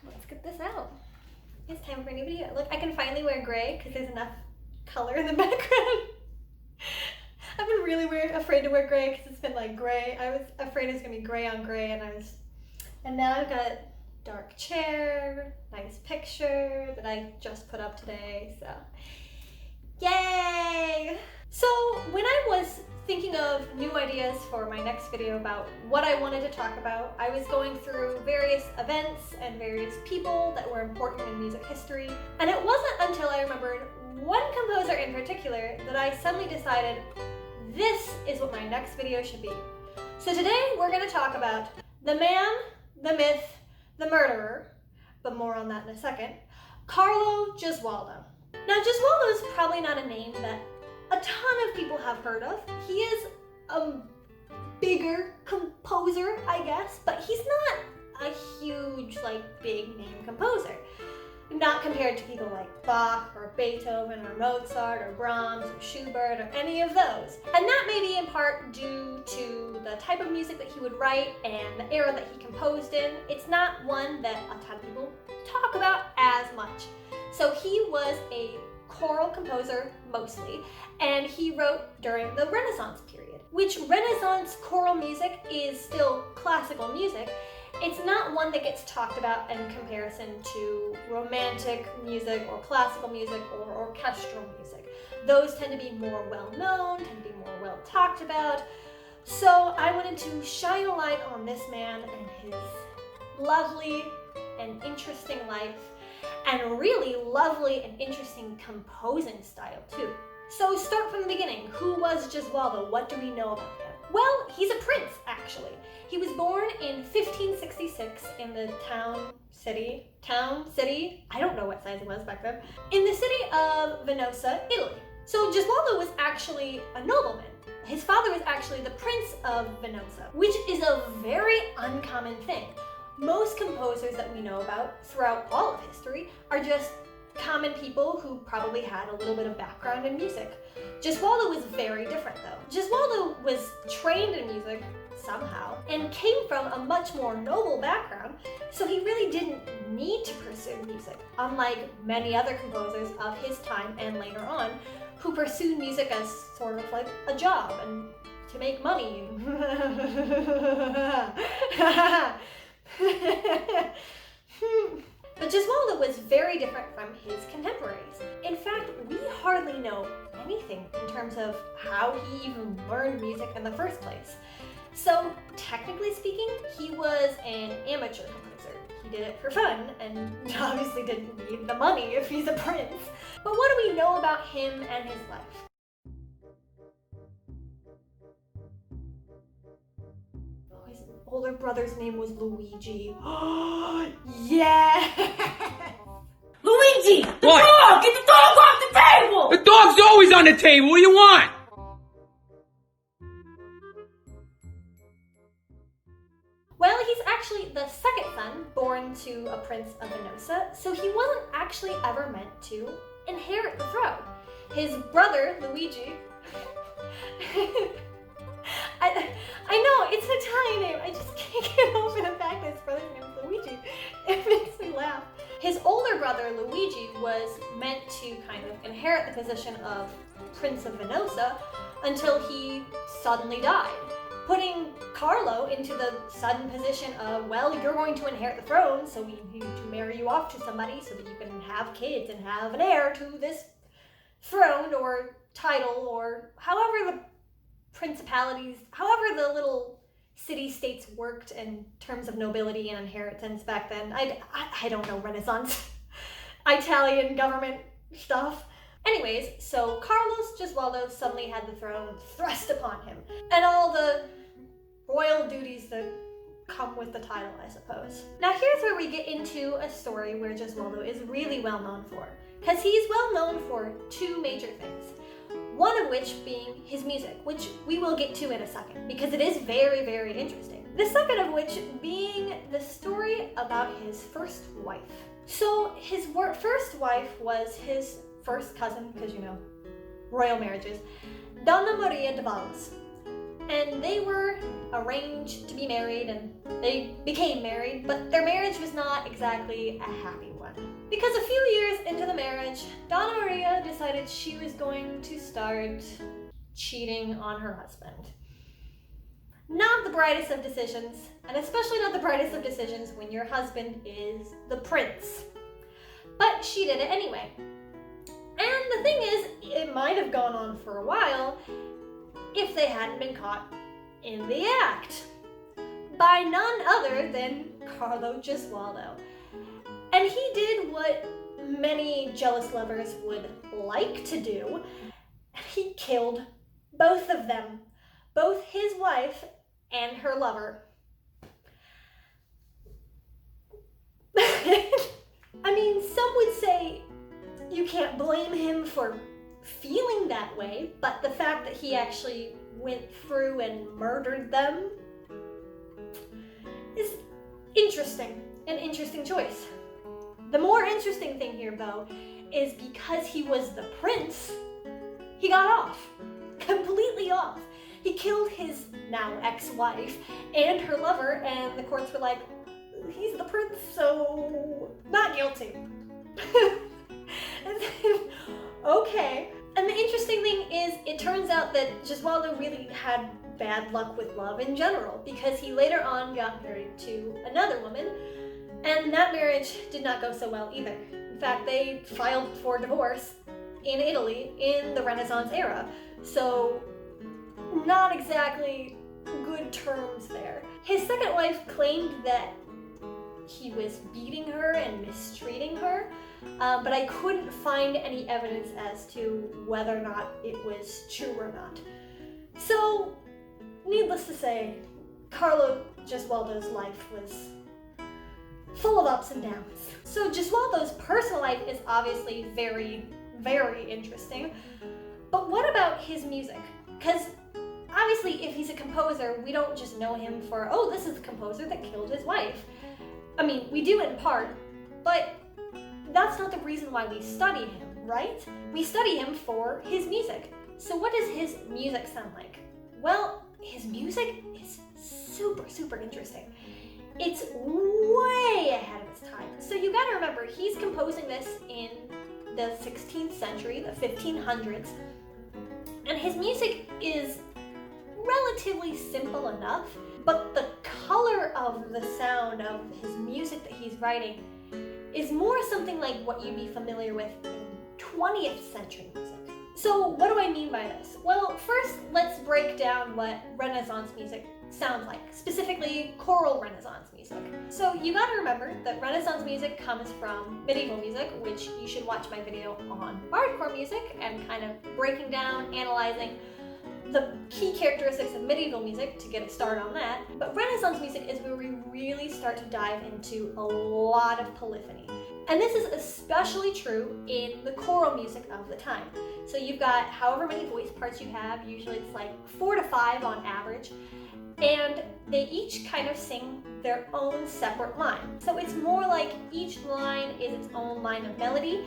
Let's get this out. It's time for a new video. Look, I can finally wear gray because there's enough color in the background. I've been really afraid to wear gray because it's been like gray. I was afraid it was gonna be gray on gray, and now I've got dark chair, nice picture that I just put up today, so yay! So when I was thinking of new ideas for my next video about what I wanted to talk about, I was going through various events and various people that were important in music history, and it wasn't until I remembered one composer in particular that I suddenly decided this is what my next video should be. So today we're going to talk about the man, the myth, the murderer, but more on that in a second, Carlo Gesualdo. Now Gesualdo is probably not a name that a ton of people have heard of. He is a bigger composer, I guess, but he's not a huge, big name composer. Not compared to people like Bach or Beethoven or Mozart or Brahms or Schubert or any of those. And that may be in part due to the type of music that he would write and the era that he composed in. It's not one that a ton of people talk about as much. So he was a choral composer mostly, and he wrote during the Renaissance period, which Renaissance choral music is still classical music. It's not one that gets talked about in comparison to romantic music or classical music or orchestral music. Those tend to be more well-known, tend to be more well-talked about. So I wanted to shine a light on this man and his lovely and interesting life, and really lovely and interesting composing style too. So start from the beginning. Who was Gesualdo? What do we know about him? Well, he's a prince, actually. He was born in 1566 in the town, city, I don't know what size it was back then, in the city of Venosa, Italy. So Gesualdo was actually a nobleman. His father was actually the Prince of Venosa, which is a very uncommon thing. Most composers that we know about throughout all of history are just common people who probably had a little bit of background in music. Gesualdo was very different though. Gesualdo was trained in music somehow and came from a much more noble background, so he really didn't need to pursue music, unlike many other composers of his time and later on who pursued music as sort of like a job and to make money. But Gesualdo was very different from his contemporaries. In fact, we hardly know anything in terms of how he even learned music in the first place. So, technically speaking, he was an amateur composer. He did it for fun, and obviously didn't need the money if he's a prince. But what do we know about him and his life? Older brother's name was Luigi. Yeah! Luigi! The What? dog! Get the dog off the table! The dog's always on the table. What do you want? Well, he's actually the second son born to a prince of Venosa, so he wasn't actually ever meant to inherit the throne. His brother, Luigi, I know, it's an Italian name. I just can't get over the fact that his brother's name is Luigi. It makes me laugh. His older brother, Luigi, was meant to kind of inherit the position of Prince of Venosa until he suddenly died, putting Carlo into the sudden position of, well, you're going to inherit the throne, so we need to marry you off to somebody so that you can have kids and have an heir to this throne or title or however the principalities, however the little city-states worked in terms of nobility and inheritance back then. I don't know Renaissance, Italian government stuff. Anyways, so Carlos Gesualdo suddenly had the throne thrust upon him, and all the royal duties that come with the title, I suppose. Now here's where we get into a story where Gesualdo is really well known for, because he's well known for two major things. One of which being his music, which we will get to in a second, because it is very, very interesting. The second of which being the story about his first wife. So his first wife was his first cousin, because you know, royal marriages, Donna Maria de Valls. And they were arranged to be married, and They became married, but their marriage was not exactly a happy one. Because a few years into the marriage, Donna Maria decided she was going to start cheating on her husband. Not the brightest of decisions, and especially not the brightest of decisions when your husband is the prince. But she did it anyway. And the thing is, it might have gone on for a while if they hadn't been caught in the act by none other than Carlo Gesualdo. And he did what many jealous lovers would like to do. He killed both of them, both his wife and her lover. I mean, some would say you can't blame him for feeling that way, but the fact that he actually went through and murdered them is interesting, an interesting choice. The more interesting thing here, though, is because he was the prince, he got off, completely off. He killed his now ex-wife and her lover, and the courts were like, he's the prince, so not guilty. Okay. And the interesting thing is, it turns out that Gesualdo really had bad luck with love in general, because he later on got married to another woman, and that marriage did not go so well either. In fact, they filed for divorce in Italy in the Renaissance era, so not exactly good terms there. His second wife claimed that he was beating her and mistreating her, but I couldn't find any evidence as to whether or not it was true or not. So, needless to say, Carlo Gesualdo's life was full of ups and downs. So Gesualdo's personal life is obviously very, very interesting, but what about his music? Because obviously if he's a composer, we don't just know him for, oh, this is the composer that killed his wife. I mean, we do in part, but that's not the reason why we study him, right? We study him for his music. So what does his music sound like? Well, his music is super, super interesting. It's way ahead of its time. So you gotta remember, he's composing this in the 16th century, the 1500s, and his music is relatively simple enough, but the color of the sound of his music that he's writing is more something like what you'd be familiar with in 20th century music. So what do I mean by this? Well, first let's break down what Renaissance music sounds like, specifically choral Renaissance music. So you gotta remember that Renaissance music comes from medieval music, which you should watch my video on hardcore music and kind of breaking down, analyzing the key characteristics of medieval music to get a start on that. But Renaissance music is where we really start to dive into a lot of polyphony. And this is especially true in the choral music of the time. So you've got however many voice parts you have, usually it's like 4 to 5 on average, and they each kind of sing their own separate line. So it's more like each line is its own line of melody,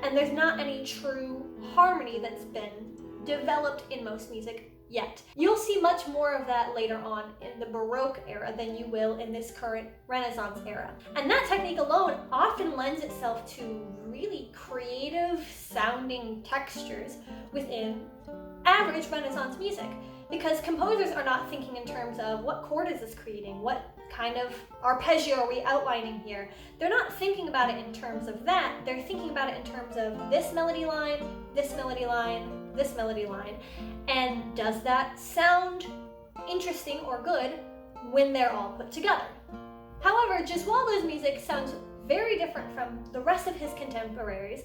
and there's not any true harmony that's been developed in most music yet. You'll see much more of that later on in the Baroque era than you will in this current Renaissance era. And that technique alone often lends itself to really creative sounding textures within average Renaissance music, because composers are not thinking in terms of what chord is this creating, what kind of arpeggio are we outlining here. They're not thinking about it in terms of that, they're thinking about it in terms of this melody line, this melody line, this melody line, and does that sound interesting or good when they're all put together. However, Gesualdo's music sounds very different from the rest of his contemporaries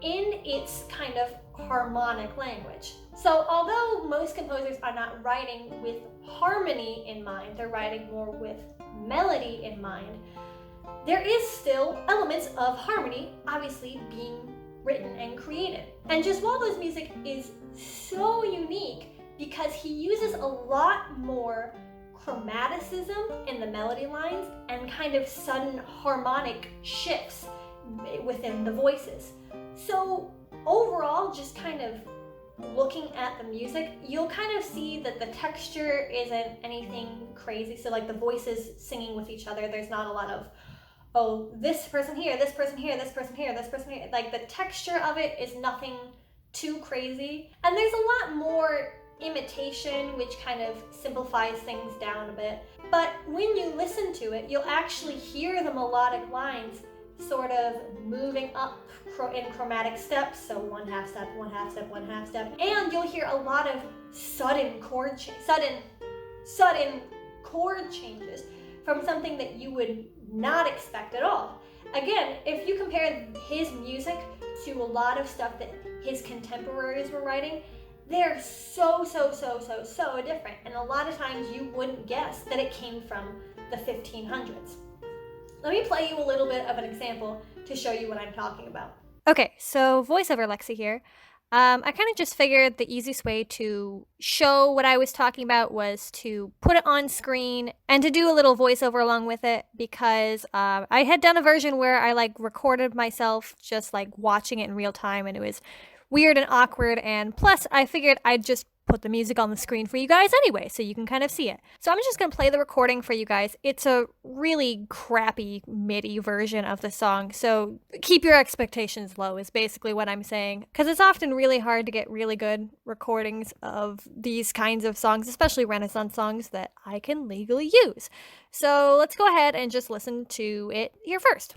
in its kind of harmonic language. So although most composers are not writing with harmony in mind, they're writing more with melody in mind, there is still elements of harmony obviously being written and created. And Gesualdo's music is so unique because he uses a lot more chromaticism in the melody lines and kind of sudden harmonic shifts within the voices. So overall, just kind of looking at the music, you'll kind of see that the texture isn't anything crazy. So like the voices singing with each other, there's not a lot of, oh, this person here, this person here, this person here, this person here. Like the texture of it is nothing too crazy. And there's a lot more imitation, which kind of simplifies things down a bit. But when you listen to it, you'll actually hear the melodic lines sort of moving up in chromatic steps. So one half step, one half step, one half step. And you'll hear a lot of sudden chord changes from something that you would not expect at all. Again, if you compare his music to a lot of stuff that his contemporaries were writing, they're so different. And a lot of times you wouldn't guess that it came from the 1500s. Let me play you a little bit of an example to show you what I'm talking about. Okay, so voiceover Lexi here. I kind of just figured the easiest way to show what I was talking about was to put it on screen and to do a little voiceover along with it, because I had done a version where I like recorded myself just like watching it in real time, and it was weird and awkward, and plus I figured I'd just put the music on the screen for you guys anyway, so you can kind of see it. So I'm just going to play the recording for you guys. It's a really crappy MIDI version of the song, so keep your expectations low is basically what I'm saying, because it's often really hard to get really good recordings of these kinds of songs, especially Renaissance songs that I can legally use. So let's go ahead and just listen to it here first.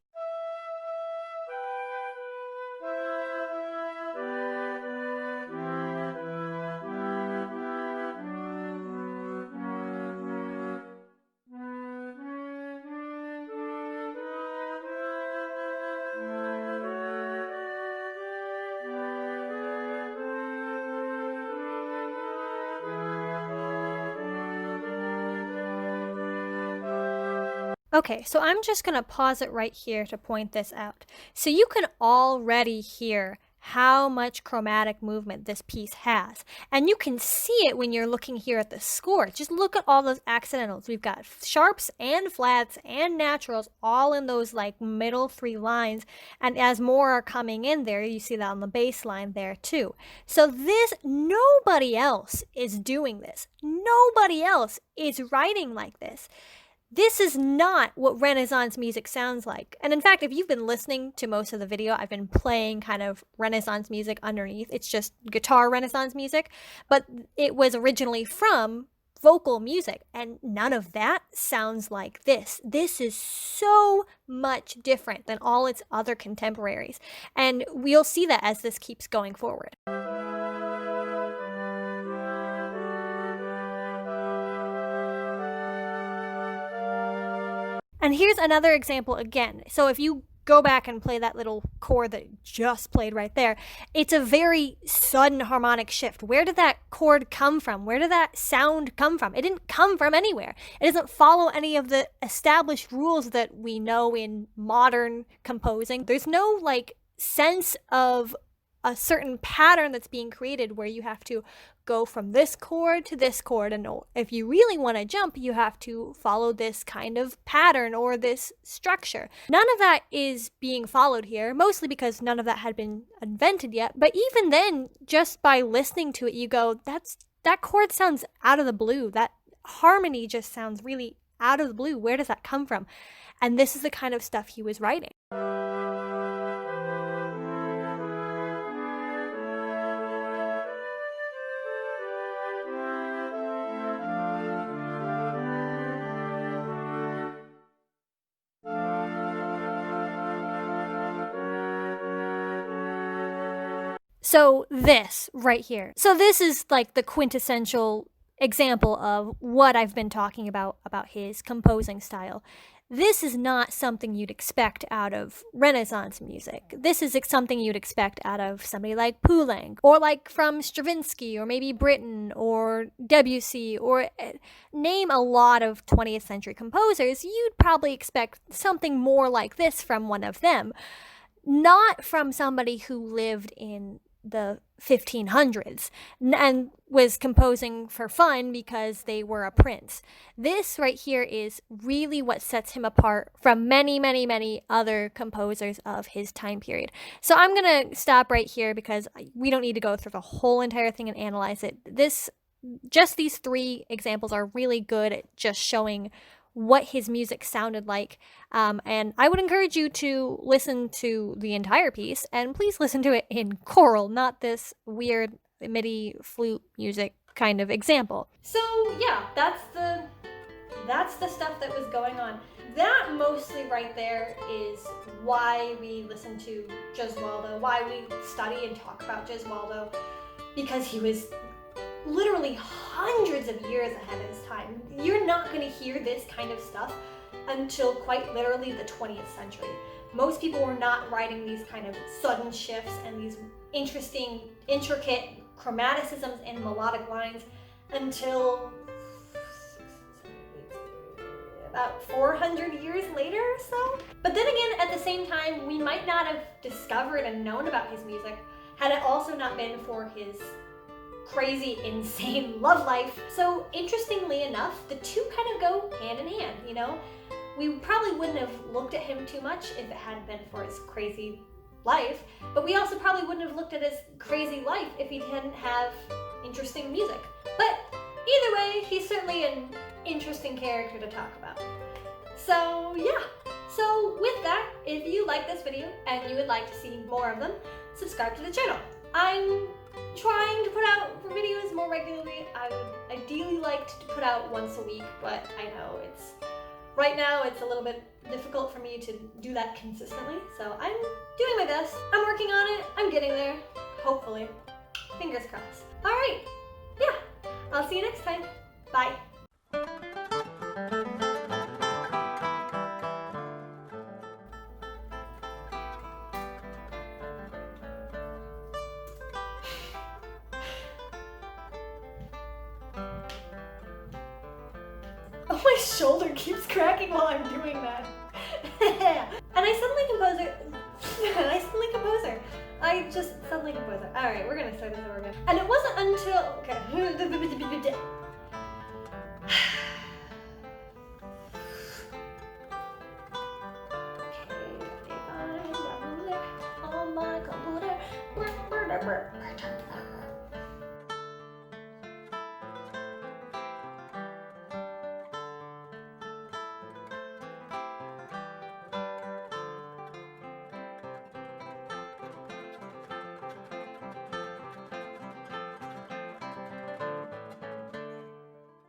Okay, so I'm just going to pause it right here to point this out. So you can already hear how much chromatic movement this piece has. And you can see it when you're looking here at the score. Just look at all those accidentals. We've got sharps and flats and naturals all in those like middle three lines. And as more are coming in there, you see that on the bass line there too. So nobody else is doing this. Nobody else is writing like this. This is not what Renaissance music sounds like. And in fact, if you've been listening to most of the video, I've been playing kind of Renaissance music underneath. It's just guitar Renaissance music, but it was originally from vocal music, and none of that sounds like this. This is so much different than all its other contemporaries, and we'll see that as this keeps going forward. And here's another example again. So if you go back and play that little chord that just played right there, it's a very sudden harmonic shift. Where did that chord come from? Where did that sound come from? It didn't come from anywhere. It doesn't follow any of the established rules that we know in modern composing. There's no like sense of a certain pattern that's being created where you have to go from this chord to this chord, and if you really want to jump, you have to follow this kind of pattern or this structure. None of that is being followed here, mostly because none of that had been invented yet. But even then, just by listening to it, you go, that chord sounds out of the blue. That harmony just sounds really out of the blue. Where does that come from? And this is the kind of stuff he was writing. So this right here. So this is like the quintessential example of what I've been talking about his composing style. This is not something you'd expect out of Renaissance music. This is something you'd expect out of somebody like Poulenc, or like from Stravinsky, or maybe Britten, or Debussy, or name a lot of 20th century composers. You'd probably expect something more like this from one of them, not from somebody who lived in the 1500s and was composing for fun because they were a prince. This right here is really what sets him apart from many, many, many other composers of his time period. So I'm going to stop right here because we don't need to go through the whole entire thing and analyze it. Just these three examples are really good at just showing what his music sounded like. And I would encourage you to listen to the entire piece, and please listen to it in choral, not this weird MIDI flute music kind of example. So yeah, that's the stuff that was going on. That mostly right there is why we listen to Gesualdo, why we study and talk about Gesualdo, because he was literally hundreds of years ahead of his time. You're not going to hear this kind of stuff until quite literally the 20th century. Most people were not writing these kind of sudden shifts and these interesting, intricate chromaticisms and melodic lines until about 400 years later or so. But then again, at the same time, we might not have discovered and known about his music had it also not been for his crazy, insane love life. So interestingly enough, the two kind of go hand in hand, you know? We probably wouldn't have looked at him too much if it hadn't been for his crazy life, but we also probably wouldn't have looked at his crazy life if he didn't have interesting music. But either way, he's certainly an interesting character to talk about. So yeah, so with that, if you like this video and you would like to see more of them, subscribe to the channel. I'm trying to put out videos more regularly. I would ideally like to put out once a week, but I know right now it's a little bit difficult for me to do that consistently, so I'm doing my best. I'm working on it. I'm getting there. Hopefully. Fingers crossed. All right. Yeah. I'll see you next time. Bye. Oh, my shoulder keeps cracking while I'm doing that. And I suddenly composer. I just suddenly composer. All right, we're gonna start this over again. And it wasn't until, okay. On my computer.